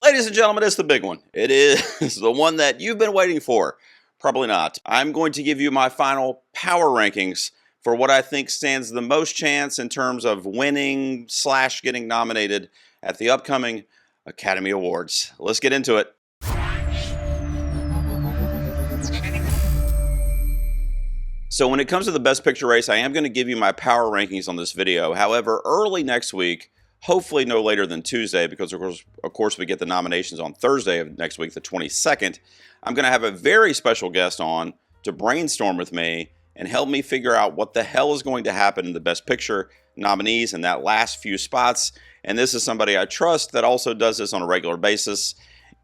Ladies and gentlemen, it's the big one. It is the one that you've been waiting for. Probably not. I'm going to give you my final power rankings for what I think stands the most chance in terms of winning / getting nominated at the upcoming Academy Awards. Let's get into it. So when it comes to the Best Picture race, I am going to give you my power rankings on this video. However, early next week, hopefully no later than Tuesday, because of course we get the nominations on Thursday of next week, the 22nd, I'm going to have a very special guest on to brainstorm with me and help me figure out what the hell is going to happen in the Best Picture nominees in that last few spots. And this is somebody I trust that also does this on a regular basis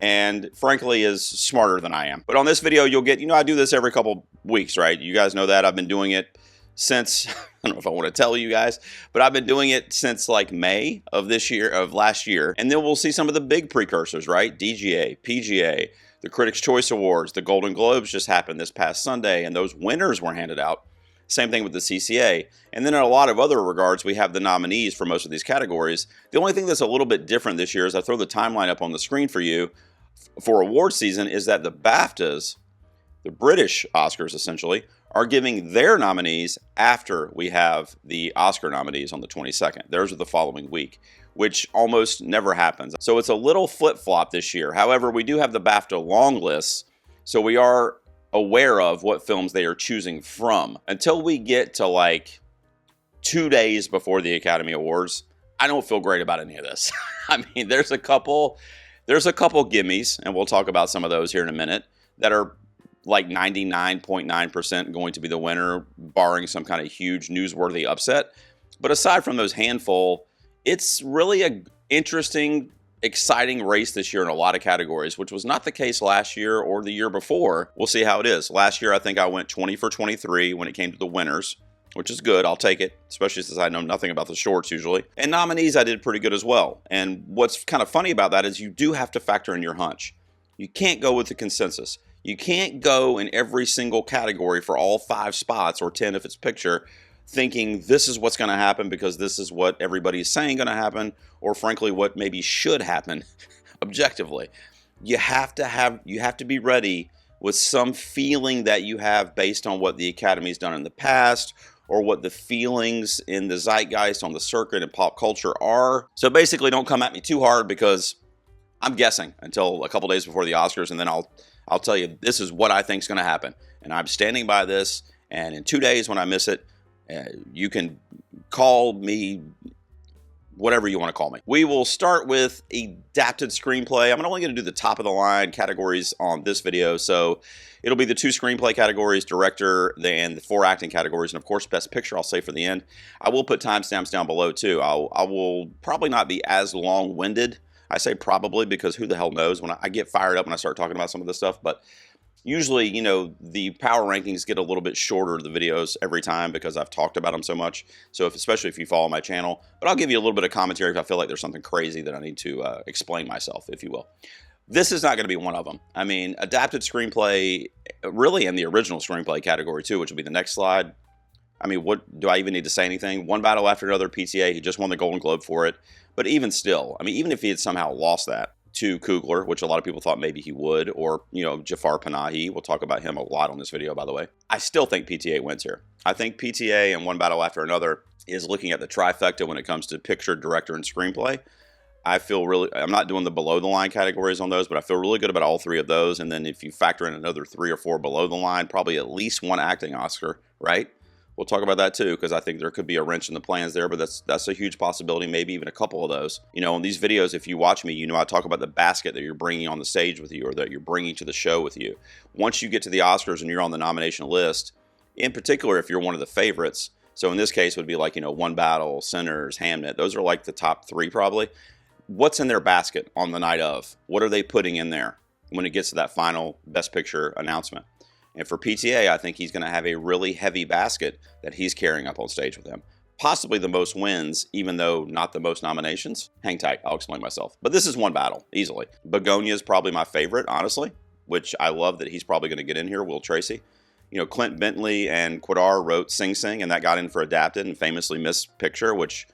and frankly is smarter than I am. But on this video, you'll get, I do this every couple weeks, right? You guys know that. I've been doing it since, I don't know if I want to tell you guys, but I've been doing it since like May of last year. And then we'll see some of the big precursors, right? DGA, PGA, the Critics' Choice Awards, the Golden Globes just happened this past Sunday, and those winners were handed out. Same thing with the CCA. And then in a lot of other regards, we have the nominees for most of these categories. The only thing that's a little bit different this year, as I throw the timeline up on the screen for you, for award season, is that the BAFTAs, the British Oscars essentially, are giving their nominees after we have the Oscar nominees on the 22nd. Theirs are the following week, which almost never happens. So it's a little flip-flop this year. However, we do have the BAFTA long lists, so we are aware of what films they are choosing from. Until we get to like 2 days before the Academy Awards, I don't feel great about any of this. I mean, there's a couple gimmies, and we'll talk about some of those here in a minute, that are like 99.9% going to be the winner, barring some kind of huge newsworthy upset. But aside from those handful, it's really an interesting, exciting race this year in a lot of categories, which was not the case last year or the year before. We'll see how it is. Last year, I think I went 20 for 23 when it came to the winners, which is good. I'll take it, especially since I know nothing about the shorts usually. And nominees, I did pretty good as well. And what's kind of funny about that is you do have to factor in your hunch. You can't go with the consensus. You can't go in every single category for all 5 spots, or 10 if it's picture, thinking this is what's going to happen because this is what everybody's saying going to happen, or frankly what maybe should happen objectively. You have to be ready with some feeling that you have based on what the Academy's done in the past, or what the feelings in the zeitgeist on the circuit and pop culture are. So basically, don't come at me too hard, because I'm guessing until a couple days before the Oscars, and then I'll tell you this is what I think is going to happen, and I'm standing by this. And in 2 days, when I miss it, you can call me whatever you want to call me. We will start with adapted screenplay. I'm only going to do the top of the line categories on this video, so it'll be the 2 screenplay categories, director, and the 4 acting categories, and of course Best Picture I'll say for the end. I will put timestamps down below too. I will probably not be as long-winded. I say probably because who the hell knows when I get fired up when I start talking about some of this stuff, but usually, the power rankings get a little bit shorter, the videos, every time, because I've talked about them so much. So especially if you follow my channel, but I'll give you a little bit of commentary if I feel like there's something crazy that I need to explain myself, if you will. This is not going to be one of them. I mean, adapted screenplay, really in the original screenplay category too, which will be the next slide. I mean, what do I even need to say anything? One Battle After Another, PTA, he just won the Golden Globe for it. But even still, I mean, even if he had somehow lost that to Coogler, which a lot of people thought maybe he would, or, Jafar Panahi, we'll talk about him a lot on this video, by the way. I still think PTA wins here. I think PTA and One Battle After Another is looking at the trifecta when it comes to picture, director, and screenplay. I'm not doing the below the line categories on those, but I feel really good about all 3 of those. And then if you factor in another 3 or 4 below the line, probably at least 1 acting Oscar, right? We'll talk about that too, because I think there could be a wrench in the plans there, but that's a huge possibility, maybe even a couple of those. In these videos, if you watch me, I talk about the basket that you're bringing on the stage with you, or that you're bringing to the show with you. Once you get to the Oscars and you're on the nomination list, in particular if you're one of the favorites, so in this case it would be like, One Battle, Sinners, Hamnet, those are like the top 3 probably. What's in their basket on the night of? What are they putting in there when it gets to that final Best Picture announcement? And for PTA, I think he's going to have a really heavy basket that he's carrying up on stage with him. Possibly the most wins, even though not the most nominations. Hang tight, I'll explain myself. But this is One Battle, easily. Bugonia is probably my favorite, honestly, which I love that he's probably going to get in here, Will Tracy. Clint Bentley and Quidar wrote Sing Sing, and that got in for adapted and famously missed picture, which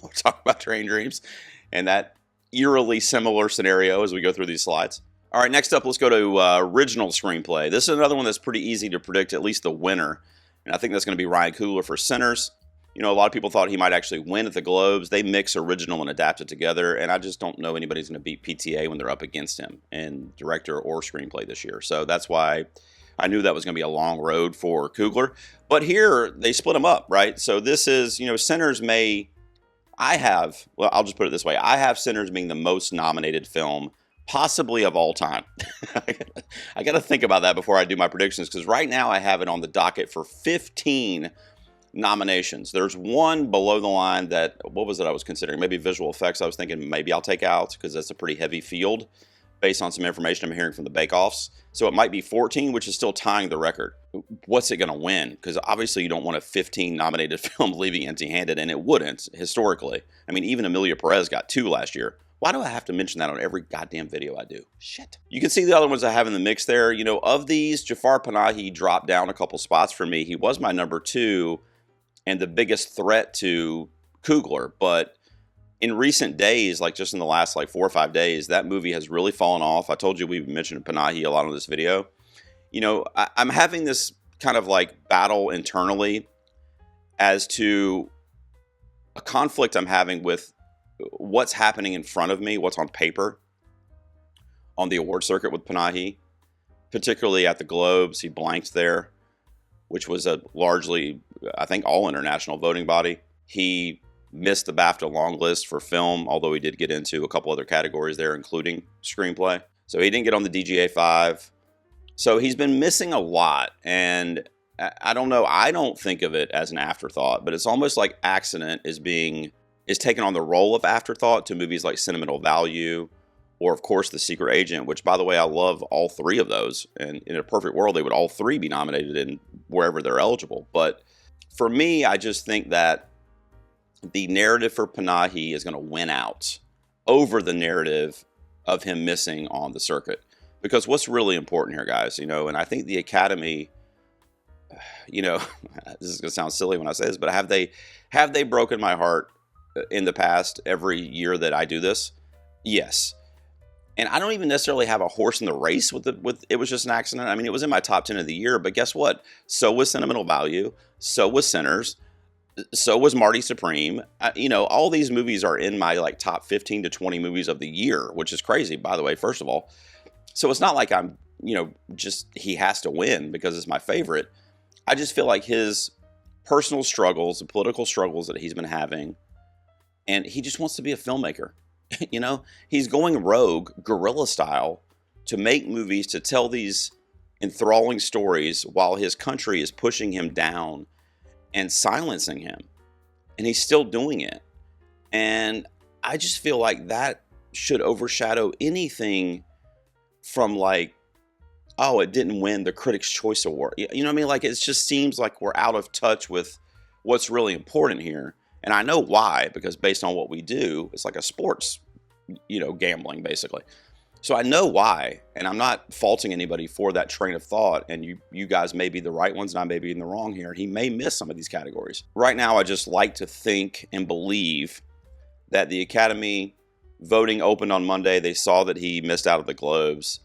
we'll talk about Train Dreams. And that eerily similar scenario as we go through these slides. All right, next up, let's go to original screenplay. This is another one that's pretty easy to predict, at least the winner. And I think that's going to be Ryan Coogler for Sinners. You know, a lot of people thought he might actually win at the Globes. They mix original and adapted together, and I just don't know anybody's going to beat PTA when they're up against him in director or screenplay this year. So that's why I knew that was going to be a long road for Coogler. But here, they split them up, right? So this is, you know, Sinners I'll just put it this way. I have Sinners being the most nominated film possibly of all time. I got to think about that before I do my predictions, because right now I have it on the docket for 15 nominations. There's one below the line that, what was it I was considering? Maybe visual effects. I was thinking maybe I'll take out because that's a pretty heavy field based on some information I'm hearing from the bake-offs. So it might be 14, which is still tying the record. What's it going to win? Because obviously you don't want a 15 nominated film leaving empty-handed, and it wouldn't historically. I mean, even Emilia Perez got 2 last year. Why do I have to mention that on every goddamn video I do? Shit. You can see the other ones I have in the mix there. You know, of these, Jafar Panahi dropped down a couple spots for me. He was my number 2 and the biggest threat to Coogler. But in recent days, like just in the last 4 or 5 days, that movie has really fallen off. I told you we've mentioned Panahi a lot on this video. You know, I'm having this kind of battle internally as to a conflict I'm having with what's happening in front of me, what's on paper on the award circuit with Panahi, particularly at the Globes. He blanked there, which was a largely, I think, all international voting body. He missed the BAFTA long list for film, although he did get into a couple other categories there, including screenplay. So he didn't get on the DGA 5. So he's been missing a lot, and I don't know. I don't think of it as an afterthought, but it's almost like Accident is taking on the role of afterthought to movies like Sentimental Value, or of course The Secret Agent, which, by the way, I love all 3 of those. And in a perfect world, they would all 3 be nominated in wherever they're eligible. But for me, I just think that the narrative for Panahi is going to win out over the narrative of him missing on the circuit. Because what's really important here, guys, you know, and I think the Academy, you know, this is going to sound silly when I say this, but have they broken my heart in the past every year that I do this? Yes. And I don't even necessarily have a horse in the race with It Was Just an Accident. I mean, it was in my top 10 of the year, but guess what? So was Sentimental Value. So was Sinners. So was Marty Supreme. You know, all these movies are in my top 15 to 20 movies of the year, which is crazy, by the way, first of all. So it's not like I'm, you know, just he has to win because it's my favorite. I just feel like his personal struggles, the political struggles that he's been having, and he just wants to be a filmmaker. You know, he's going rogue, guerrilla style, to make movies, to tell these enthralling stories while his country is pushing him down and silencing him. And he's still doing it. And I just feel like that should overshadow anything from oh, it didn't win the Critics' Choice Award. You know what I mean? It just seems like we're out of touch with what's really important here. And I know why, because based on what we do, it's like a sports, you know, gambling, basically. So I know why, and I'm not faulting anybody for that train of thought, and you guys may be the right ones, and I may be in the wrong here. He may miss some of these categories. Right now, I just like to think and believe that the Academy voting opened on Monday. They saw that he missed out of the Globes.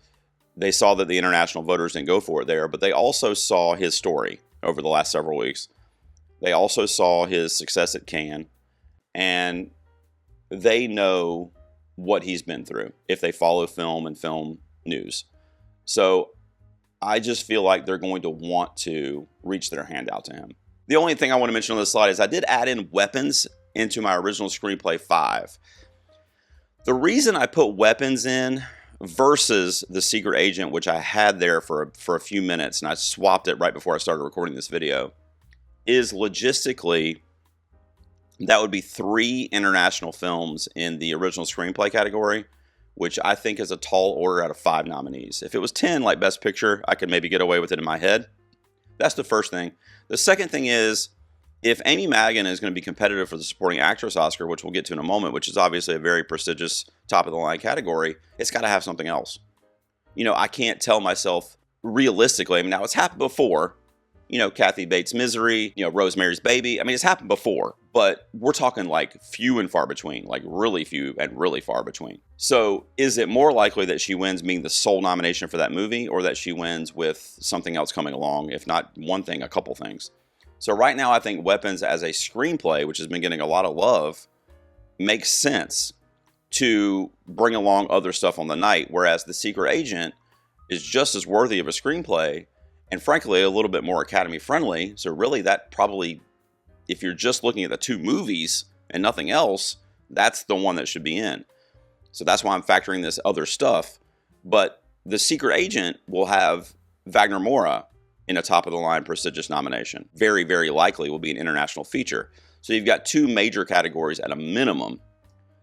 They saw that the international voters didn't go for it there, but they also saw his story over the last several weeks. They also saw his success at Cannes, and they know what he's been through if they follow film and film news. So I just feel like they're going to want to reach their hand out to him. The only thing I want to mention on this slide is I did add in Weapons into my original screenplay 5. The reason I put Weapons in versus The Secret Agent, which I had there for a few minutes, and I swapped it right before I started recording this video, is logistically, that would be 3 international films in the original screenplay category, which I think is a tall order out of 5 nominees. If it was 10, like Best Picture, I could maybe get away with it in my head. That's the first thing. The second thing is, if Amy Madigan is going to be competitive for the Supporting Actress Oscar, which we'll get to in a moment, which is obviously a very prestigious top-of-the-line category, it's got to have something else. You know, I can't tell myself realistically, I mean, now it's happened before, You know, Kathy Bates' Misery, you know, Rosemary's Baby. I mean, it's happened before, but we're talking like few and far between, like really few and really far between. So is it more likely that she wins being the sole nomination for that movie, or that she wins with something else coming along, if not one thing, a couple things? So right now, I think Weapons as a screenplay, which has been getting a lot of love, makes sense to bring along other stuff on the night, whereas The Secret Agent is just as worthy of a screenplay, and frankly, a little bit more Academy friendly. So really, that probably, if you're just looking at the two movies and nothing else, that's the one that should be in. So that's why I'm factoring this other stuff. But The Secret Agent will have Wagner Moura in a top-of-the-line prestigious nomination. Very, very likely will be an international feature. So you've got two major categories at a minimum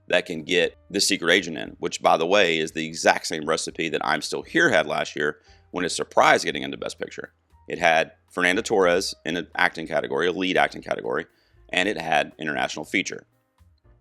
that can get The Secret Agent in, which, by the way, is the exact same recipe that I'm Still Here had last year when it surprised getting into Best Picture. It had Fernanda Torres in an acting category, a lead acting category, and it had international feature.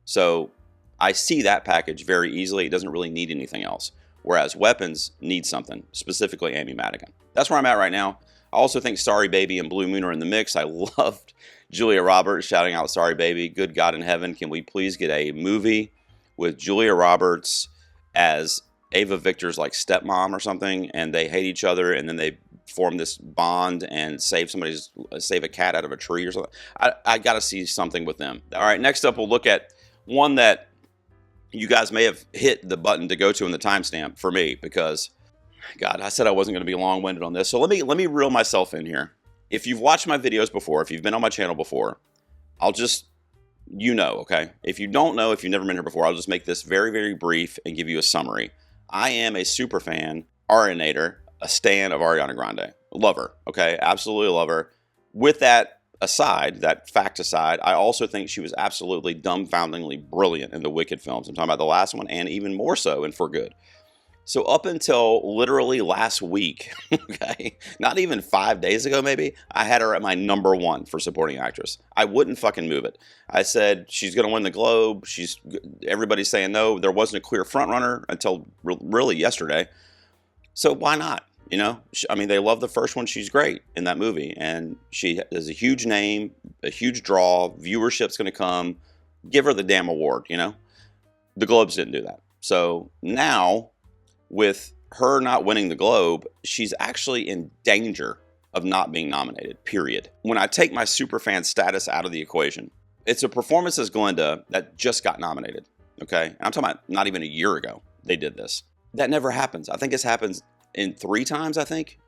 So I see that package very easily. It doesn't really need anything else. Whereas Weapons needs something, specifically Amy Madigan. That's where I'm at right now. I also think Sorry Baby and Blue Moon are in the mix. I loved Julia Roberts shouting out Sorry Baby. Good God in heaven, can we please get a movie with Julia Roberts as Ava Victor's like stepmom or something, and they hate each other, and then they form this bond and save a cat out of a tree or something. I got to see something with them. All right, next up we'll look at one that you guys may have hit the button to go to in the timestamp for me, because God, I said I wasn't going to be long-winded on this. So let me reel myself in here. If you've watched my videos before, if you've been on my channel before, I'll just, okay? If you don't know, if you've never been here before, I'll just make this very, very brief and give you a summary. I am a super fan, Arianator, a stan of Ariana Grande. Love her, okay? Absolutely love her. With that aside, that fact aside, I also think she was absolutely dumbfoundingly brilliant in the Wicked films. I'm talking about the last one, and even more so in For Good. So up until literally last week, okay, not even 5 days ago maybe, I had her at my #1 for supporting actress. I wouldn't fucking move it. I said she's going to win the Globe. Everybody's saying no. There wasn't a clear frontrunner until really yesterday. So why not? You know, I mean, they love the first one. She's great in that movie, and she is a huge name, a huge draw. Viewership's going to come. Give her the damn award, you know? The Globes didn't do that. So now, with her not winning the Globe, she's actually in danger of not being nominated, period. When I take my superfan status out of the equation, it's a performance as Glinda that just got nominated, okay? And I'm talking about not even a year ago they did this. That never happens. I think it's happened in 3 times, I think.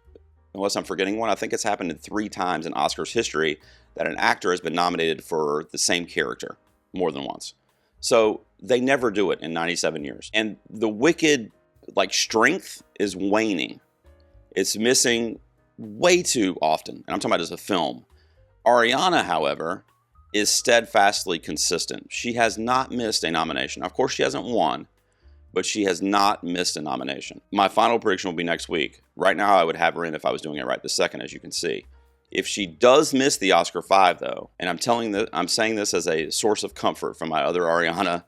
Unless I'm forgetting one. I think it's happened in 3 times in Oscars history that an actor has been nominated for the same character more than once. So they never do it in 97 years. And the Wicked strength is waning. It's missing way too often. And I'm talking about as a film. Ariana, however, is steadfastly consistent. She has not missed a nomination. Of course, she hasn't won, but she has not missed a nomination. My final prediction will be next week. Right now, I would have her in if I was doing it right this second, as you can see. If she does miss the Oscar 5, though, and I'm saying this as a source of comfort from my other Ariana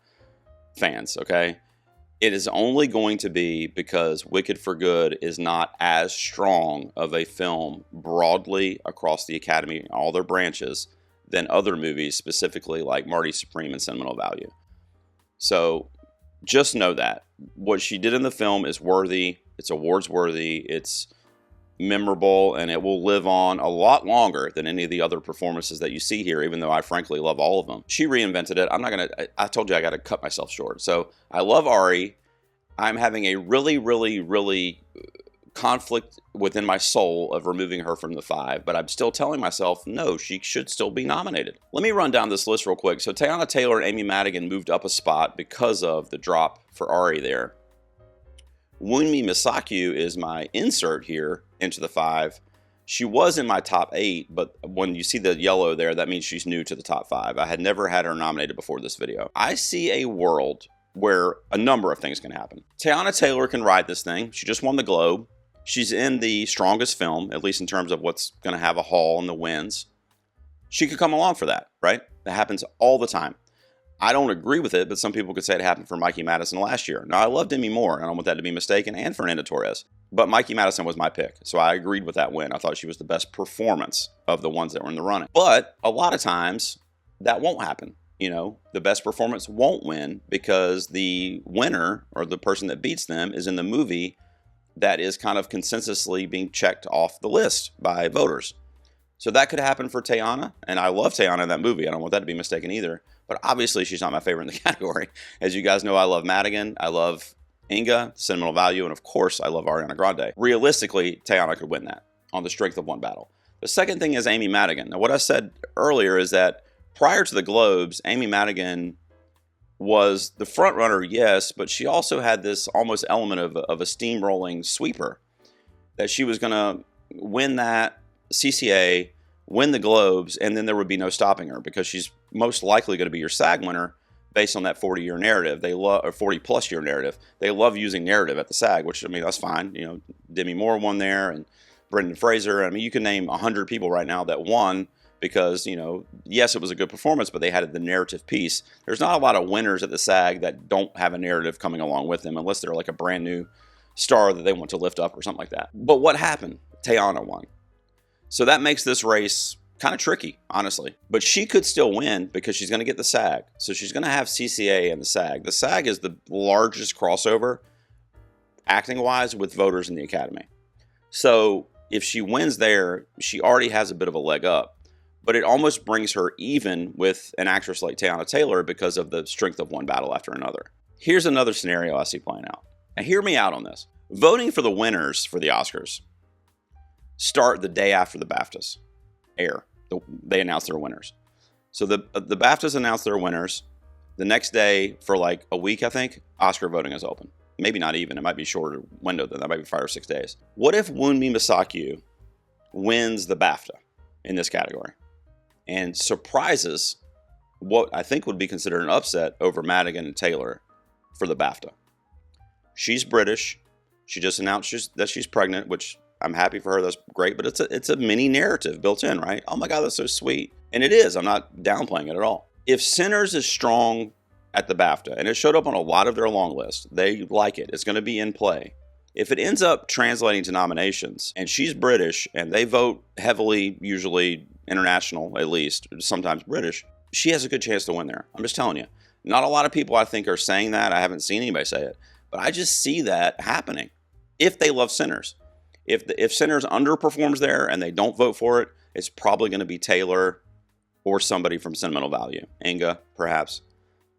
fans, okay? It is only going to be because Wicked for Good is not as strong of a film broadly across the Academy, all their branches, than other movies, specifically like Marty Supreme and Sentimental Value. So just know that. What she did in the film is worthy, it's awards worthy, it's memorable, and it will live on a lot longer than any of the other performances that you see here, even though I frankly love all of them. She reinvented it. I told you I got to cut myself short. So I love Ari. I'm having a really, really, really conflict within my soul of removing her from the 5, but I'm still telling myself, no, she should still be nominated. Let me run down this list real quick. So Teyana Taylor and Amy Madigan moved up a spot because of the drop for Ari there. Wunmi Misakyu is my insert here into the 5. She was in my top 8, but when you see the yellow there, that means she's new to the top 5. I had never had her nominated before this video. I see a world where a number of things can happen. Teyana Taylor can ride this thing. She just won the Globe. She's in the strongest film, at least in terms of what's going to have a haul and the wins. She could come along for that, right? That happens all the time. I don't agree with it, but some people could say it happened for Mikey Madison last year. Now, I love Demi Moore, and I don't want that to be mistaken, and Fernanda Torres. But Mikey Madison was my pick, so I agreed with that win. I thought she was the best performance of the ones that were in the running. But a lot of times, that won't happen. You know, the best performance won't win because the winner, or the person that beats them, is in the movie that is kind of consensusly being checked off the list by voters. So that could happen for Teyana, and I love Teyana in that movie. I don't want that to be mistaken either. But obviously, she's not my favorite in the category. As you guys know, I love Madigan, I love Inga, Sentimental Value, and of course, I love Ariana Grande. Realistically, Teyana could win that on the strength of one battle. The second thing is Amy Madigan. Now, what I said earlier is that prior to the Globes, Amy Madigan was the front runner, yes, but she also had this almost element of a steamrolling sweeper, that she was going to win that CCA, win the Globes, and then there would be no stopping her because she's most likely going to be your SAG winner based on that 40-year narrative. They love, or 40-plus year narrative. They love using narrative at the SAG, which, I mean, that's fine. You know, Demi Moore won there, and Brendan Fraser. I mean, you can name 100 people right now that won because, you know, yes, it was a good performance, but they had the narrative piece. There's not a lot of winners at the SAG that don't have a narrative coming along with them unless they're like a brand new star that they want to lift up or something like that. But what happened? Teyana won. So that makes this race kind of tricky, honestly. But she could still win because she's going to get the SAG. So she's going to have CCA and the SAG. The SAG is the largest crossover, acting-wise, with voters in the Academy. So if she wins there, she already has a bit of a leg up. But it almost brings her even with an actress like Teyana Taylor because of the strength of one battle after another. Here's another scenario I see playing out. Now, hear me out on this. Voting for the winners for the Oscars start the day after the BAFTAs air. They announce their winners. So the BAFTAs announce their winners. The next day, for like a week, I think, Oscar voting is open. Maybe not even. It might be a shorter window than that. Might be 5 or 6 days. What if Wunmi Mosaku wins the BAFTA in this category and surprises what I think would be considered an upset over Madigan and Taylor for the BAFTA? She's British. She just announced that she's pregnant, which I'm happy for her. That's great. But it's a mini narrative built in, right? Oh my God, that's so sweet. And it is. I'm not downplaying it at all. If Sinners is strong at the BAFTA, and it showed up on a lot of their long list, they like it. It's going to be in play. If it ends up translating to nominations, and she's British, and they vote heavily, usually international at least, sometimes British, she has a good chance to win there. I'm just telling you. Not a lot of people, I think, are saying that. I haven't seen anybody say it. But I just see that happening if they love Sinners. If Sinners underperforms there and they don't vote for it, it's probably going to be Taylor or somebody from Sentimental Value. Inga, perhaps.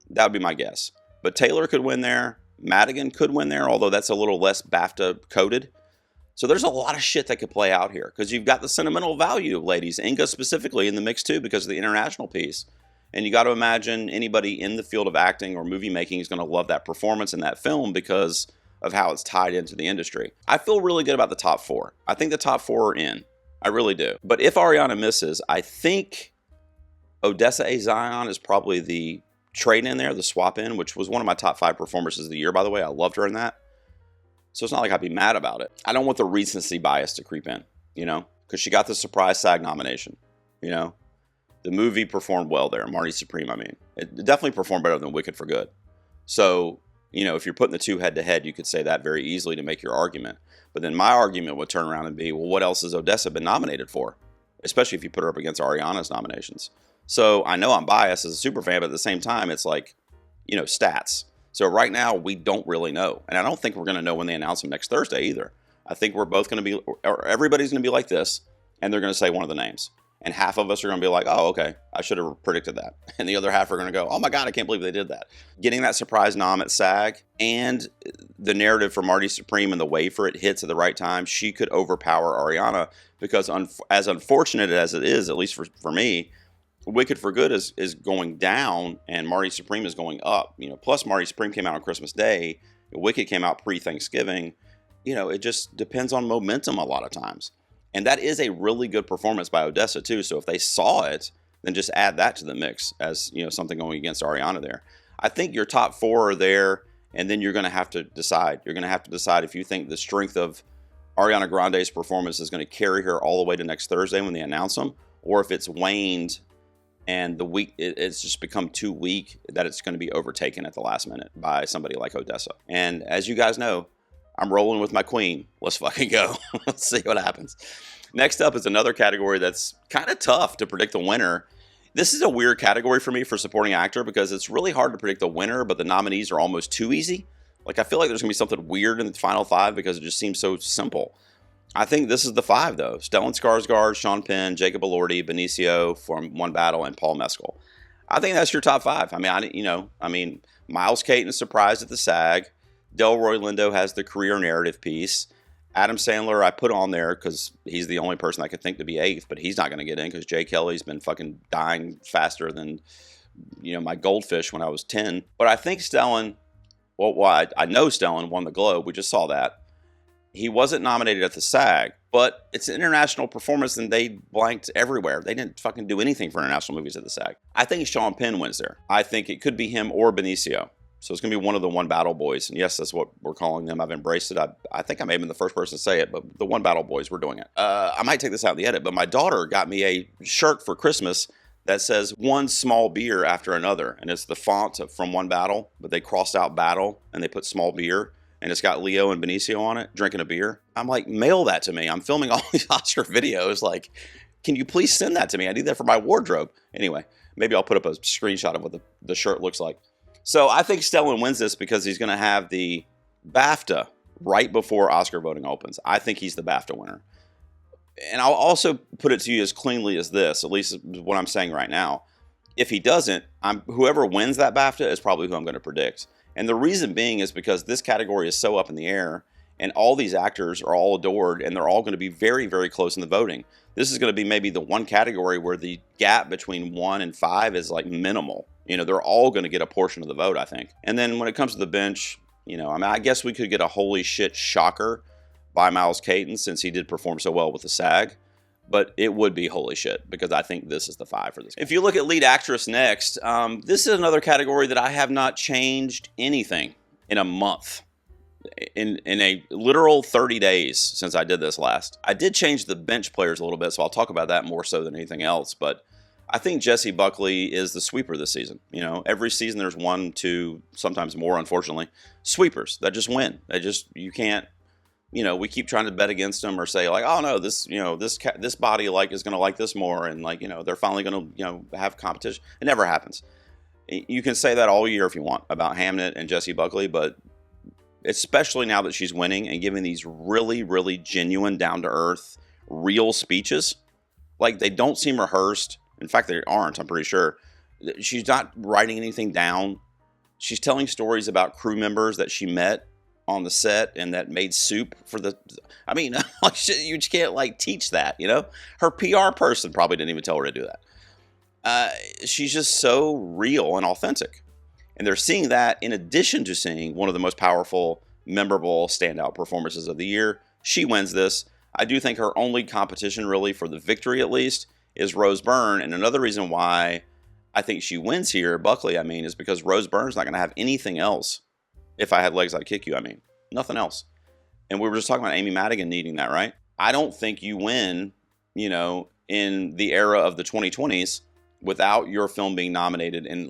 That would be my guess. But Taylor could win there. Madigan could win there, although that's a little less BAFTA-coded. So there's a lot of shit that could play out here because you've got the Sentimental Value ladies, Inga specifically, in the mix too because of the international piece. And you got to imagine anybody in the field of acting or movie making is going to love that performance in that film because of how it's tied into the industry. I feel really good about the top 4. I think the top 4 are in. I really do. But if Ariana misses, I think Odessa A. Zion is probably the trade in there, the swap in, which was one of my top 5 performances of the year, by the way. I loved her in that. So it's not like I'd be mad about it. I don't want the recency bias to creep in, you know, because she got the surprise SAG nomination, you know. The movie performed well there. Marty Supreme, I mean. It definitely performed better than Wicked for Good. So, you know, if you're putting the two head to head, you could say that very easily to make your argument. But then my argument would turn around and be, well, what else has Odessa been nominated for? Especially if you put her up against Ariana's nominations. So I know I'm biased as a super fan, but at the same time, it's like, you know, stats. So right now, we don't really know. And I don't think we're going to know when they announce them next Thursday either. I think we're both going to be, or everybody's going to be like this, and they're going to say one of the names. And half of us are going to be like, oh, okay, I should have predicted that. And the other half are going to go, oh my God, I can't believe they did that. Getting that surprise nom at SAG and the narrative for Marty Supreme and the way for it hits at the right time, she could overpower Ariana because as unfortunate as it is, at least for me, Wicked for Good is going down and Marty Supreme is going up. You know, plus Marty Supreme came out on Christmas Day. Wicked came out pre-Thanksgiving. You know, it just depends on momentum a lot of times. And that is a really good performance by Odessa, too. So if they saw it, then just add that to the mix as, you know, something going against Ariana there. I think your top 4 are there, and then you're going to have to decide. You're going to have to decide if you think the strength of Ariana Grande's performance is going to carry her all the way to next Thursday when they announce them, or if it's waned and it's just become too weak that it's going to be overtaken at the last minute by somebody like Odessa. And as you guys know, I'm rolling with my queen. Let's fucking go. Let's see what happens. Next up is another category that's kind of tough to predict the winner. This is a weird category for me for supporting actor because it's really hard to predict the winner, but the nominees are almost too easy. Like, I feel like there's going to be something weird in the final 5 because it just seems so simple. I think this is the 5, though. Stellan Skarsgård, Sean Penn, Jacob Elordi, Benicio from One Battle, and Paul Mescal. I think that's your top 5. I mean, Miles Caton is surprised at the SAG. Delroy Lindo has the career narrative piece. Adam Sandler I put on there because he's the only person I could think to be 8th, but he's not going to get in because Jay Kelly's been fucking dying faster than, my goldfish when I was 10. But I think Stellan, I know Stellan won the Globe. We just saw that. He wasn't nominated at the SAG, but it's an international performance and they blanked everywhere. They didn't fucking do anything for international movies at the SAG. I think Sean Penn wins there. I think it could be him or Benicio. So it's going to be one of the One Battle Boys. And yes, that's what we're calling them. I've embraced it. I think I may have been the first person to say it, but the One Battle Boys, we're doing it. I might take this out in the edit, but my daughter got me a shirt for Christmas that says one small beer after another. And it's the font from One Battle, but they crossed out battle and they put small beer. And it's got Leo and Benicio on it, drinking a beer. I'm like, mail that to me. I'm filming all these Oscar videos. Like, can you please send that to me? I need that for my wardrobe. Anyway, maybe I'll put up a screenshot of what the shirt looks like. So I think Stellan wins this because he's going to have the BAFTA right before Oscar voting opens. I think he's the BAFTA winner. And I'll also put it to you as cleanly as this, at least what I'm saying right now. If he doesn't, whoever wins that BAFTA is probably who I'm going to predict. And the reason being is because this category is so up in the air and all these actors are all adored and they're all going to be very, very close in the voting. This is going to be maybe the one category where the gap between 1 and 5 is like minimal. They're all going to get a portion of the vote, I think. And then when it comes to the bench, I guess we could get a holy shit shocker by Miles Caton since he did perform so well with the SAG. But it would be holy shit because I think this is the 5 for this. If you look at lead actress next, this is another category that I have not changed anything in a month. In a literal 30 days since I did this last. I did change the bench players a little bit, so I'll talk about that more so than anything else. But I think Jessie Buckley is the sweeper this season. Every season there's 1, 2, sometimes more, unfortunately, sweepers that just win. You can't. We keep trying to bet against them or say like, oh no, this body is going to like this more, and they're finally going to have competition. It never happens. You can say that all year if you want about Hamnet and Jessie Buckley, but especially now that she's winning and giving these really, really genuine, down to earth, real speeches, like they don't seem rehearsed. In fact, they aren't. I'm pretty sure. She's not writing anything down. She's telling stories about crew members that she met on the set and that made soup for the. I mean, you just can't teach that. Her PR person probably didn't even tell her to do that. She's just so real and authentic, and they're seeing that in addition to seeing one of the most powerful, memorable, standout performances of the year. She wins this. I do think her only competition, really, for the victory at least, is Rose Byrne, and another reason why I think she wins here, Buckley, is because Rose Byrne's not going to have anything else. If I had legs, I'd kick you. Nothing else. And we were just talking about Amy Madigan needing that, right? I don't think you win, in the era of the 2020s without your film being nominated in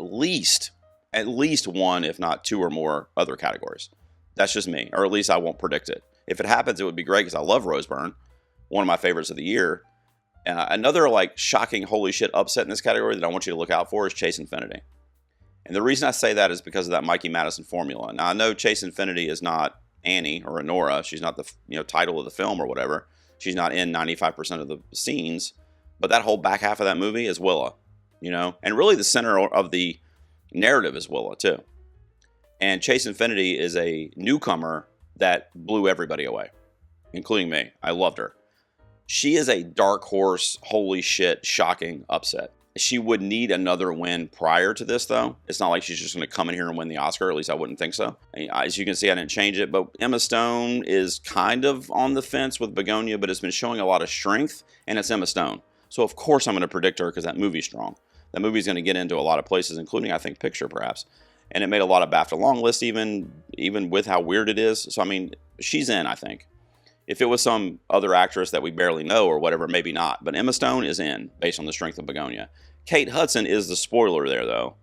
at least 1, if not 2 or more other categories. That's just me, or at least I won't predict it. If it happens, it would be great because I love Rose Byrne, one of my favorites of the year. Another shocking holy shit upset in this category that I want you to look out for is Chase Infinity. And the reason I say that is because of that Mikey Madison formula. Now, I know Chase Infinity is not Annie or Honora. She's not the title of the film or whatever. She's not in 95% of the scenes. But that whole back half of that movie is Willa, And really the center of the narrative is Willa, too. And Chase Infinity is a newcomer that blew everybody away, including me. I loved her. She is a dark horse, holy shit, shocking upset. She would need another win prior to this, though. It's not like she's just going to come in here and win the Oscar. At least I wouldn't think so. As you can see, I didn't change it. But Emma Stone is kind of on the fence with Bugonia, but it's been showing a lot of strength, and it's Emma Stone. So, of course, I'm going to predict her because that movie's strong. That movie's going to get into a lot of places, including, I think, Picture, perhaps. And it made a lot of BAFTA long lists, even with how weird it is. So, she's in, I think. If it was some other actress that we barely know or whatever, maybe not. But Emma Stone is in, based on the strength of Bugonia. Kate Hudson is the spoiler there, though.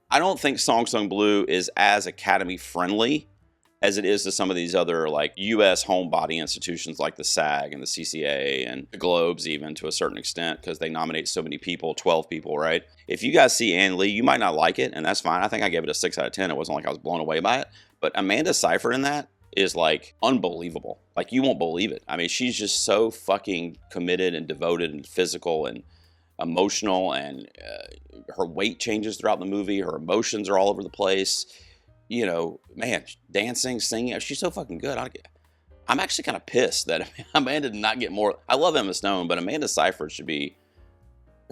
I don't think Song Sung Blue is as Academy friendly as it is to some of these other like U.S. homebody institutions like the SAG and the CCA and the Globes, even to a certain extent, because they nominate so many people, 12 people, right? If you guys see Ann Lee, you might not like it, and that's fine. I think I gave it a 6 out of 10. It wasn't like I was blown away by it. But Amanda Seyfried in that is like unbelievable. Like, you won't believe it. I mean, she's just so fucking committed and devoted and physical and emotional, and her weight changes throughout the movie. Her emotions are all over the place. You know, man, dancing, singing, she's so fucking good. I'm actually kind of pissed that Amanda did not get more. I love Emma Stone, but Amanda Seyfried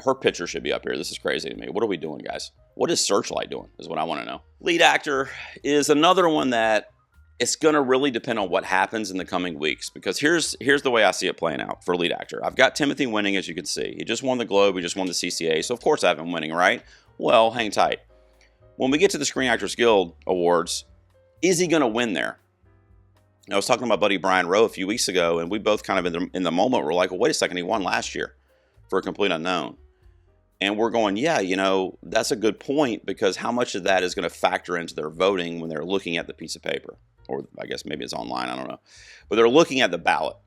her picture should be up here. This is crazy to me. What are we doing, guys? What is Searchlight doing is what I want to know. Lead actor is another one that it's going to really depend on what happens in the coming weeks, because here's the way I see it playing out for lead actor. I've got Timothy winning, as you can see. He just won the Globe. He just won the CCA. So, of course, I have him winning, right? Well, hang tight. When we get to the Screen Actors Guild Awards, is he going to win there? I was talking to my buddy Brian Rowe a few weeks ago, and we both kind of in the moment were like, well, wait a second, he won last year for A Complete Unknown. And we're going, yeah, you know, that's a good point, because how much of that is going to factor into their voting when they're looking at the piece of paper? Or I guess maybe it's online, I don't know. But they're looking at the ballot.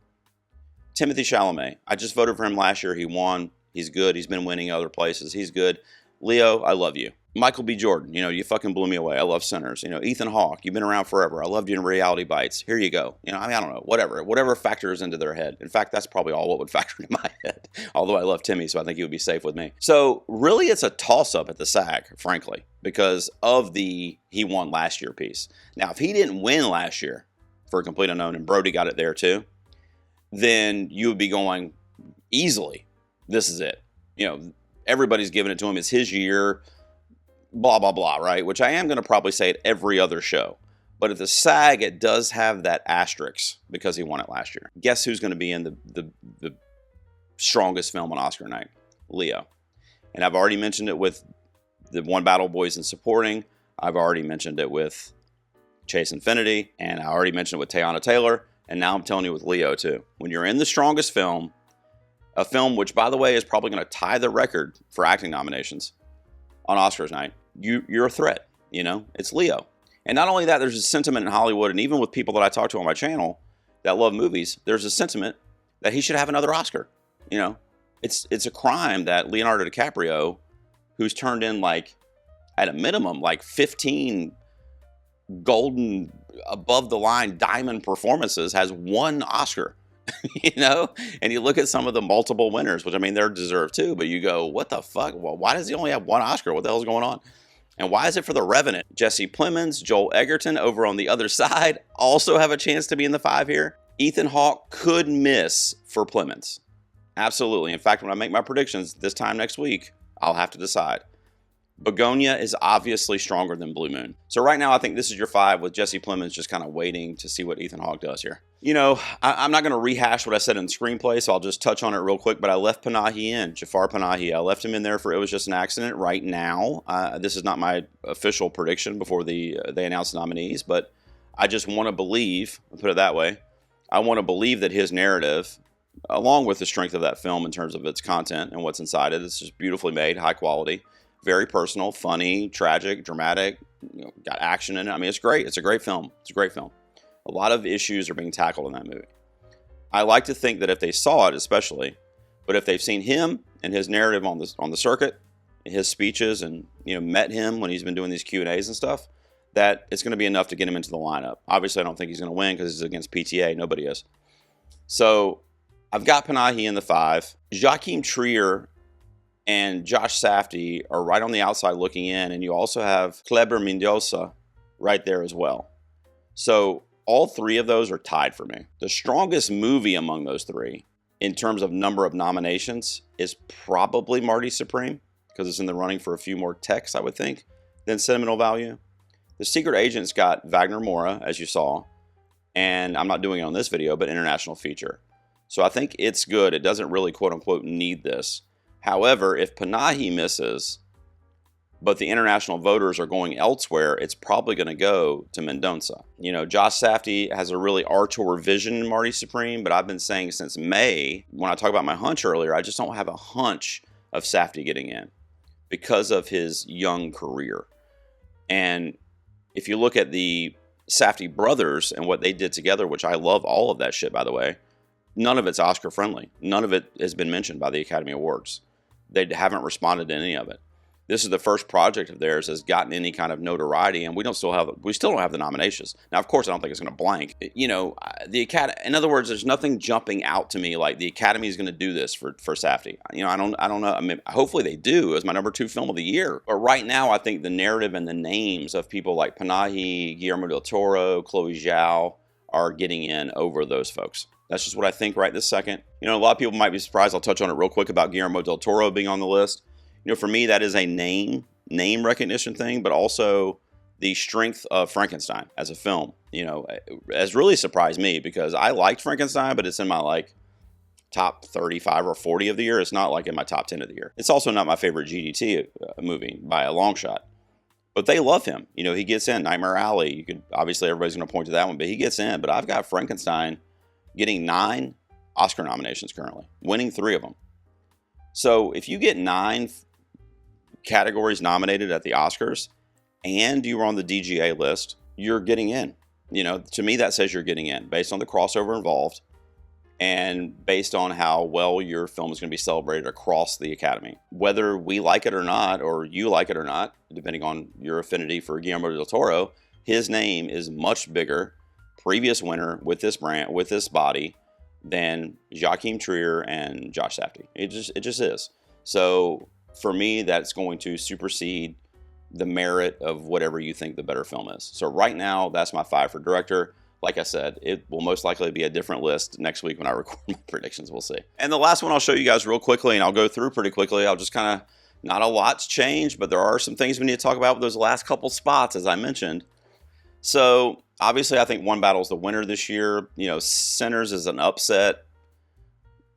Timothy Chalamet, I just voted for him last year. He won. He's good. He's been winning other places. He's good. Leo, I love you. Michael B. Jordan, you know, you fucking blew me away. I love Sinners. You know, Ethan Hawke, you've been around forever. I loved you in Reality Bites. Here you go. You know, I mean, I don't know, whatever factors into their head. In fact, that's probably all what would factor into my head. Although I love Timmy, so I think he would be safe with me. So really, it's a toss-up at the SAG, frankly, because of the he won last year piece. Now, if he didn't win last year for A Complete Unknown and Brody got it there too, then you would be going easily, this is it. You know, everybody's giving it to him. It's his year. Blah, blah, blah, right? Which I am going to probably say at every other show. But at the SAG, it does have that asterisk because he won it last year. Guess who's going to be in the strongest film on Oscar night? Leo. And I've already mentioned it with the One Battle Boys in supporting. I've already mentioned it with Chase Infinity. And I already mentioned it with Teyana Taylor. And now I'm telling you with Leo, too. When you're in the strongest film, a film which, by the way, is probably going to tie the record for acting nominations on Oscars night, you're a threat, you know? It's Leo. And not only that, there's a sentiment in Hollywood, and even with people that I talk to on my channel that love movies, there's a sentiment that he should have another Oscar. You know, it's a crime that Leonardo DiCaprio, who's turned in like, at a minimum, like 15 golden, above the line diamond performances, has one Oscar. You know, and you look at some of the multiple winners, which I mean, they're deserved too, but you go, what the fuck? Well, why does he only have one Oscar? What the hell's going on? And why is it for The Revenant? Jesse Plemons, Joel Egerton over on the other side also have a chance to be in the 5 here. Ethan Hawke could miss for Plemons. Absolutely. In fact, when I make my predictions this time next week, I'll have to decide. Bugonia is obviously stronger than Blue Moon. So right now, I think this is your 5 with Jesse Plemons just kind of waiting to see what Ethan Hawke does here. You know, I'm not going to rehash what I said in the screenplay, so I'll just touch on it real quick, but I left Panahi in, Jafar Panahi. I left him in there for It Was Just an Accident right now. This is not my official prediction before they announce the nominees, but I just want to believe, I'll put it that way, I want to believe that his narrative, along with the strength of that film in terms of its content and what's inside it, it's just beautifully made, high quality. Very personal, funny, tragic, dramatic, you know, got action in it. I mean, it's great. It's a great film. It's a great film. A lot of issues are being tackled in that movie. I like to think that if they saw it, especially, but if they've seen him and his narrative on the circuit, his speeches, and you know, met him when he's been doing these Q&As and stuff, that it's going to be enough to get him into the lineup. Obviously, I don't think he's going to win because he's against PTA. Nobody is. So I've got Panahi in the 5. Joachim Trier and Josh Safdie are right on the outside looking in, and you also have Kleber Mendoza right there as well. So all 3 of those are tied for me. The strongest movie among those 3, in terms of number of nominations, is probably Marty Supreme, because it's in the running for a few more techs, I would think, than Sentimental Value. The Secret Agent's got Wagner Moura, as you saw, and I'm not doing it on this video, but international feature. So I think it's good. It doesn't really, quote-unquote, need this. However, if Panahi misses, but the international voters are going elsewhere, it's probably going to go to Mendoza. You know, Josh Safdie has a really auteur vision in Marty Supreme, but I've been saying since May, when I talked about my hunch earlier, I just don't have a hunch of Safdie getting in. because of his young career. And if you look at the Safdie brothers and what they did together, which I love all of that shit, by the way, none of it's Oscar friendly. None of it has been mentioned by the Academy Awards. They haven't responded to any of it. This is the first project of theirs that's gotten any kind of notoriety, and we still don't have the nominations. Now, of course, I don't think it's going to blank. You know, the Academy. In other words, there's nothing jumping out to me like the Academy is going to do this for Safdie. You know, I don't know. I mean, hopefully they do. It was my #2 film of the year. But right now, I think the narrative and the names of people like Panahi, Guillermo del Toro, Chloe Zhao are getting in over those folks. That's just what I think right this second. You know, a lot of people might be surprised. I'll touch on it real quick about Guillermo del Toro being on the list. You know, for me, that is a name recognition thing, but also the strength of Frankenstein as a film, you know, has really surprised me because I liked Frankenstein, but it's in my like top 35 or 40 of the year. It's not like in my top 10 of the year. It's also not my favorite GDT movie by a long shot, but they love him. You know, he gets in. Nightmare Alley, you could obviously everybody's going to point to that one, but he gets in. But I've got Frankenstein getting 9 Oscar nominations currently, winning 3 of them. So if you get 9 categories nominated at the Oscars and you were on the DGA list, you're getting in. You know, to me, that says you're getting in based on the crossover involved and based on how well your film is going to be celebrated across the Academy. Whether we like it or not, or you like it or not, depending on your affinity for Guillermo del Toro, his name is much bigger, previous winner with this brand, with this body, than Joachim Trier and Josh Safdie. It just is. So for me, that's going to supersede the merit of whatever you think the better film is. So right now, that's my 5 for director. Like I said, it will most likely be a different list next week when I record my predictions. We'll see. And the last one I'll show you guys real quickly, and I'll go through pretty quickly. I'll just kind of, not a lot's changed, but there are some things we need to talk about with those last couple spots, as I mentioned. So obviously, I think One Battle is the winner this year. You know, Sinners is an upset.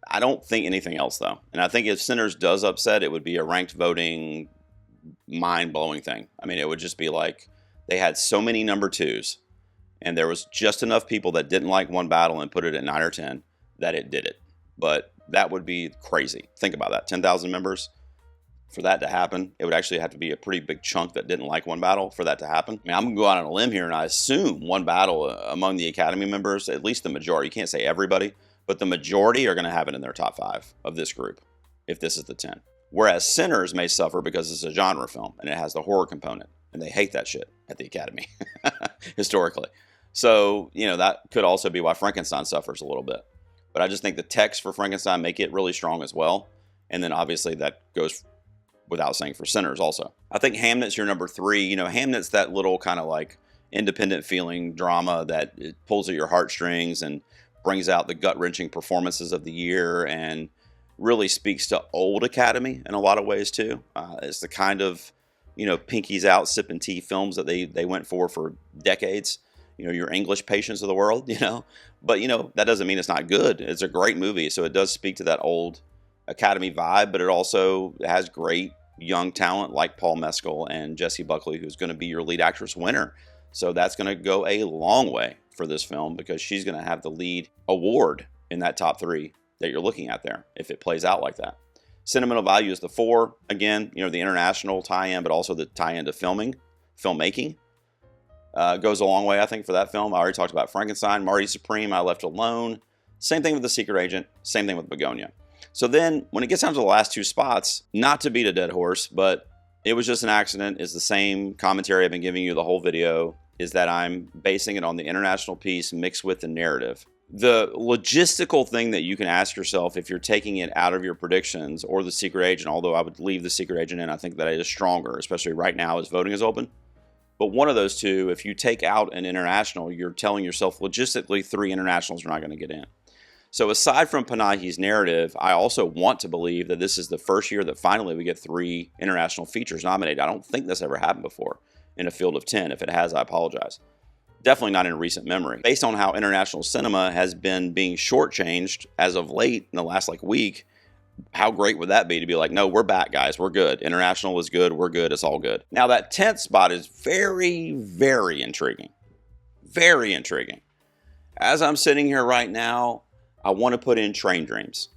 I don't think anything else, though. And I think if Sinners does upset, it would be a ranked voting, mind-blowing thing. I mean, it would just be like they had so many #2s, and there was just enough people that didn't like One Battle and put it at 9 or 10 that it did it. But that would be crazy. Think about that. 10,000 members. For that to happen, it would actually have to be a pretty big chunk that didn't like One Battle for that to happen. I mean, I'm going to go out on a limb here, and I assume One Battle among the Academy members, at least the majority, you can't say everybody, but the majority are going to have it in their top 5 of this group, if this is the 10. Whereas Sinners may suffer because it's a genre film, and it has the horror component, and they hate that shit at the Academy, historically. So, you know, that could also be why Frankenstein suffers a little bit. But I just think the text for Frankenstein make it really strong as well, and then obviously that goes without saying for Sinners also. I think Hamnet's your #3. You know, Hamnet's that little kind of like independent feeling drama that it pulls at your heartstrings and brings out the gut-wrenching performances of the year and really speaks to old Academy in a lot of ways too. It's the kind of, you know, pinkies out, sipping tea films that they went for decades. You know, your English Patience of the world, you know. But, you know, that doesn't mean it's not good. It's a great movie, so it does speak to that old Academy vibe, but it also has great young talent like Paul Mescal and Jessie Buckley, who's going to be your lead actress winner. So that's going to go a long way for this film because she's going to have the lead award in that top 3 that you're looking at there if it plays out like that. Sentimental value is the 4. Again, you know, the international tie-in, but also the tie-in to filmmaking goes a long way, I think, for that film. I already talked about Frankenstein, Marty Supreme, I Left Alone. Same thing with The Secret Agent. Same thing with Bugonia. So then, when it gets down to the last 2 spots, not to beat a dead horse, but it was just an accident. It's the same commentary I've been giving you the whole video, is that I'm basing it on the international piece mixed with the narrative. The logistical thing that you can ask yourself if you're taking it out of your predictions or The Secret Agent, although I would leave The Secret Agent in, I think that it is stronger, especially right now as voting is open. But one of those two, if you take out an international, you're telling yourself logistically 3 internationals are not going to get in. So aside from Panahi's narrative, I also want to believe that this is the first year that finally we get 3 international features nominated. I don't think this ever happened before in a field of 10. If it has, I apologize. Definitely not in recent memory. Based on how international cinema has been being shortchanged as of late in the last week, how great would that be to be like, no, we're back, guys. We're good. International is good. We're good. It's all good. Now, that 10th spot is very, very intriguing. Very intriguing. As I'm sitting here right now, I want to put in Train Dreams.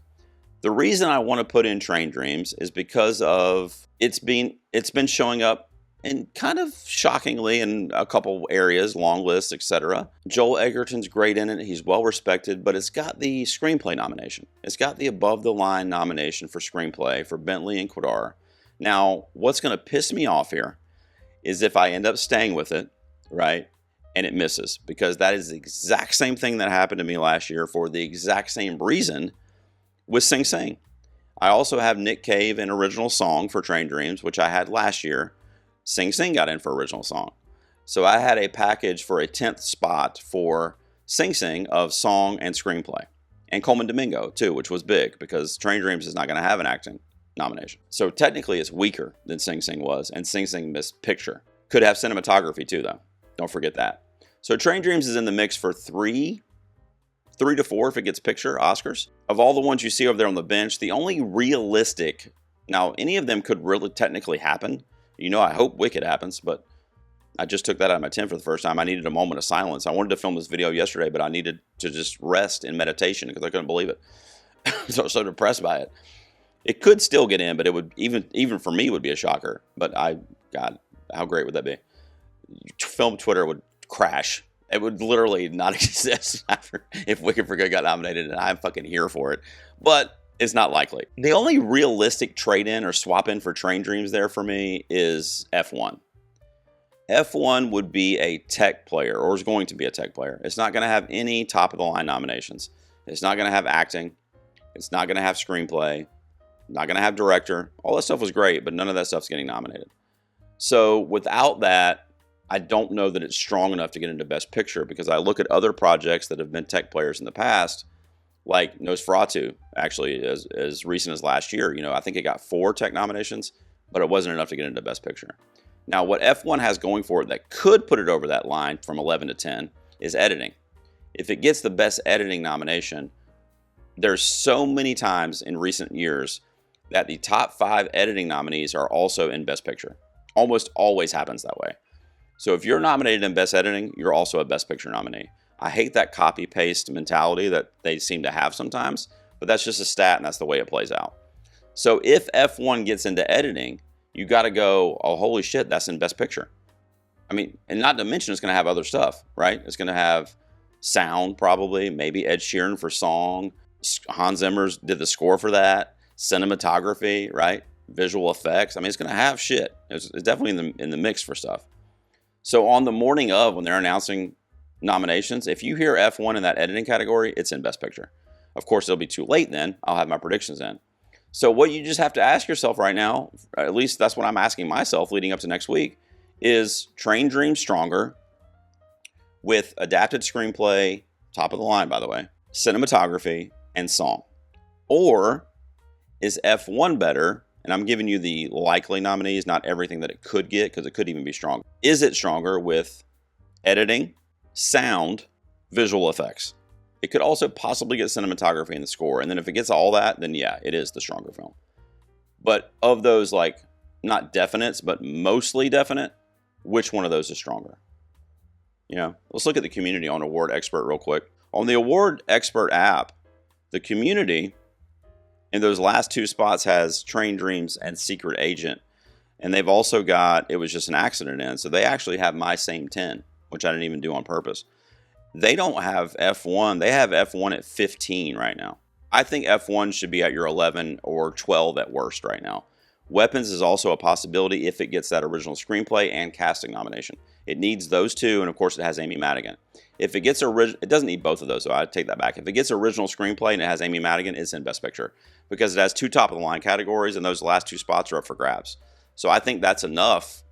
The reason I want to put in Train Dreams is because of it's been showing up and kind of shockingly in a couple areas, long lists, etc. Joel Edgerton's great in it. He's well respected, but it's got the screenplay nomination. It's got the above the line nomination for screenplay for Bentley and Quidar. Now, what's going to piss me off here is if I end up staying with it, right, and it misses, because that is the exact same thing that happened to me last year for the exact same reason with Sing Sing. I also have Nick Cave in original song for Train Dreams, which I had last year. Sing Sing got in for original song. So I had a package for a 10th spot for Sing Sing of song and screenplay. And Coleman Domingo, too, which was big because Train Dreams is not going to have an acting nomination. So technically it's weaker than Sing Sing was, and Sing Sing missed picture. Could have cinematography, too, though. Don't forget that. So Train Dreams is in the mix for 3 to 4 if it gets picture Oscars. Of all the ones you see over there on the bench, the only realistic, now any of them could really technically happen. You know, I hope Wicked happens, but I just took that out of my 10 for the first time. I needed a moment of silence. I wanted to film this video yesterday, but I needed to just rest in meditation because I couldn't believe it. I was so depressed by it. It could still get in, but it would, even for me, would be a shocker. But God, how great would that be? Film Twitter would crash. It would literally not exist if Wicked for Good got nominated, and I'm fucking here for it. But it's not likely. The only realistic trade-in or swap-in for Train Dreams there for me is F1. F1 would be a tech player, or is going to be a tech player. It's not going to have any top-of-the-line nominations. It's not going to have acting. It's not going to have screenplay. Not going to have director. All that stuff was great, but none of that stuff's getting nominated. So without that, I don't know that it's strong enough to get into Best Picture, because I look at other projects that have been tech players in the past, like Nosferatu, actually, as recent as last year. You know, I think it got 4 tech nominations, but it wasn't enough to get into Best Picture. Now, what F1 has going for it that could put it over that line from 11 to 10 is editing. If it gets the Best Editing nomination, there's so many times in recent years that the top 5 editing nominees are also in Best Picture. Almost always happens that way. So if you're nominated in Best Editing, you're also a Best Picture nominee. I hate that copy-paste mentality that they seem to have sometimes, but that's just a stat, and that's the way it plays out. So if F1 gets into editing, you got to go, oh, holy shit, that's in Best Picture. I mean, and not to mention it's going to have other stuff, right? It's going to have sound, probably, maybe Ed Sheeran for song. Hans Zimmer did the score for that. Cinematography, right? Visual effects. I mean, it's going to have shit. It's definitely in the mix for stuff. So on the morning of, when they're announcing nominations, if you hear F1 in that editing category, it's in Best Picture. Of course, it'll be too late then. I'll have my predictions in. So what you just have to ask yourself right now, at least that's what I'm asking myself leading up to next week, is Train Dreams stronger with adapted screenplay, top of the line, by the way, cinematography, and song? Or is F1 better? And I'm giving you the likely nominees, not everything that it could get, because it could even be stronger. Is it stronger with editing, sound, visual effects? It could also possibly get cinematography in the score. And then if it gets all that, then yeah, it is the stronger film. But of those, like, not definites, but mostly definite, which one of those is stronger? You know, let's look at the community on Award Expert real quick. On the Award Expert app, the community in those last 2 spots has Train Dreams and Secret Agent. And they've also got It Was Just an Accident in. So they actually have my same 10, which I didn't even do on purpose. They don't have F1. They have F1 at 15 right now. I think F1 should be at your 11 or 12 at worst right now. Weapons is also a possibility if it gets that original screenplay and casting nomination. It needs those 2, and of course it has Amy Madigan. If it gets it doesn't need both of those, so I take that back. If it gets original screenplay and it has Amy Madigan, it's in Best Picture, because it has 2 top-of-the-line categories, and those last 2 spots are up for grabs. So I think that's enough,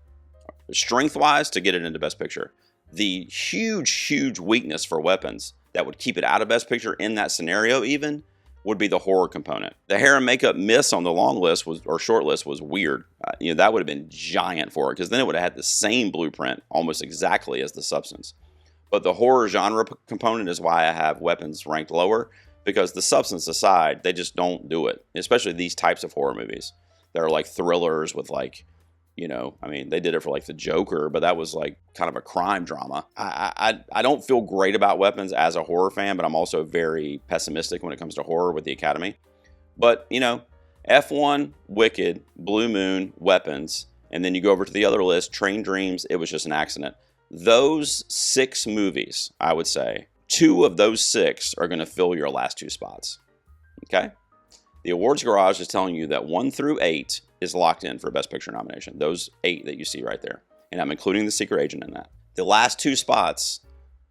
strength-wise, to get it into Best Picture. The huge weakness for Weapons that would keep it out of Best Picture in that scenario even would be the horror component. The hair and makeup miss on the long list or short list was weird. That would have been giant for it, because then it would have had the same blueprint almost exactly as the substance. But the horror genre component is why I have Weapons ranked lower, because the substance aside, they just don't do it. Especially these types of horror movies. They're like thrillers with, like, they did it for like The Joker, but that was like kind of a crime drama. I don't feel great about Weapons as a horror fan, but I'm also very pessimistic when it comes to horror with the Academy. But, you know, F1, Wicked, Blue Moon, Weapons, and then you go over to the other list, Train Dreams, it was just an accident. Those 6 movies, I would say, 2 of those 6 are going to fill your last 2 spots. Okay? The Awards Garage is telling you that 1 through 8 is locked in for Best Picture nomination. Those 8 that you see right there. And I'm including The Secret Agent in that. The last 2 spots,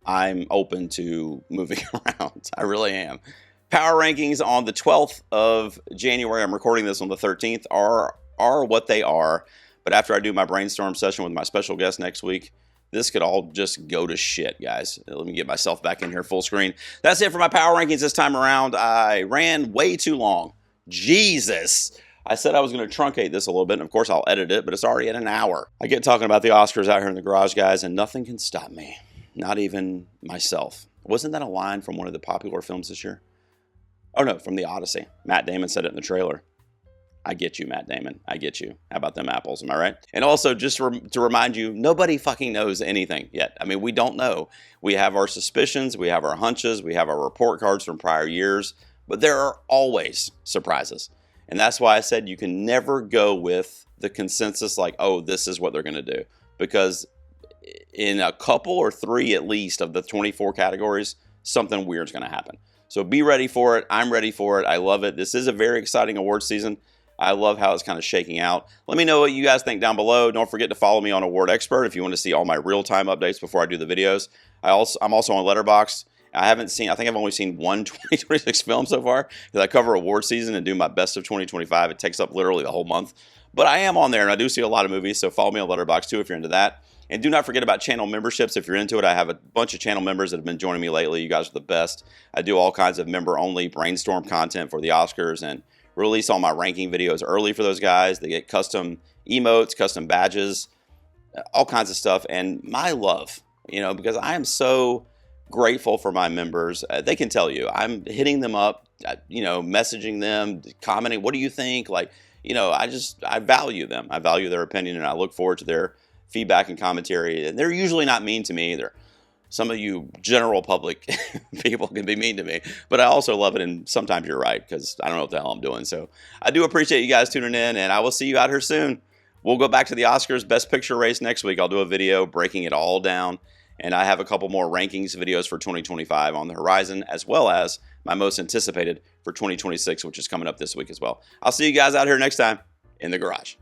I'm open to moving around. I really am. Power rankings on the 12th of January, I'm recording this on the 13th, are what they are. But after I do my brainstorm session with my special guest next week, this could all just go to shit, guys. Let me get myself back in here full screen. That's it for my power rankings this time around. I ran way too long. Jesus. I said I was going to truncate this a little bit, and of course I'll edit it, but it's already at an hour. I get talking about the Oscars out here in the garage, guys, and nothing can stop me. Not even myself. Wasn't that a line from one of the popular films this year? Oh no, from The Odyssey. Matt Damon said it in the trailer. I get you, Matt Damon. I get you. How about them apples? Am I right? And also, just to remind you, nobody fucking knows anything yet. I mean, we don't know. We have our suspicions. We have our hunches. We have our report cards from prior years. But there are always surprises. And that's why I said you can never go with the consensus like, oh, this is what they're going to do. Because in a couple or 3 at least of the 24 categories, something weird's going to happen. So be ready for it. I'm ready for it. I love it. This is a very exciting award season. I love how it's kind of shaking out. Let me know what you guys think down below. Don't forget to follow me on Award Expert if you want to see all my real-time updates before I do the videos. I'm also on Letterboxd. I think I've only seen one 2026 film so far because I cover award season and do my best of 2025. It takes up literally the whole month. But I am on there and I do see a lot of movies, so follow me on Letterboxd too if you're into that. And do not forget about channel memberships if you're into it. I have a bunch of channel members that have been joining me lately. You guys are the best. I do all kinds of member-only brainstorm content for the Oscars and release all my ranking videos early for those guys. They get custom emotes, custom badges, all kinds of stuff. And my love, because I am so grateful for my members. They can tell you. I'm hitting them up, messaging them, commenting, what do you think? I value them. I value their opinion, and I look forward to their feedback and commentary. And they're usually not mean to me either. Some of you general public people can be mean to me, but I also love it, and sometimes you're right, because I don't know what the hell I'm doing. So I do appreciate you guys tuning in, and I will see you out here soon. We'll go back to the Oscars Best Picture race next week. I'll do a video breaking it all down, and I have a couple more rankings videos for 2025 on the horizon, as well as my most anticipated for 2026, which is coming up this week as well. I'll see you guys out here next time in the garage.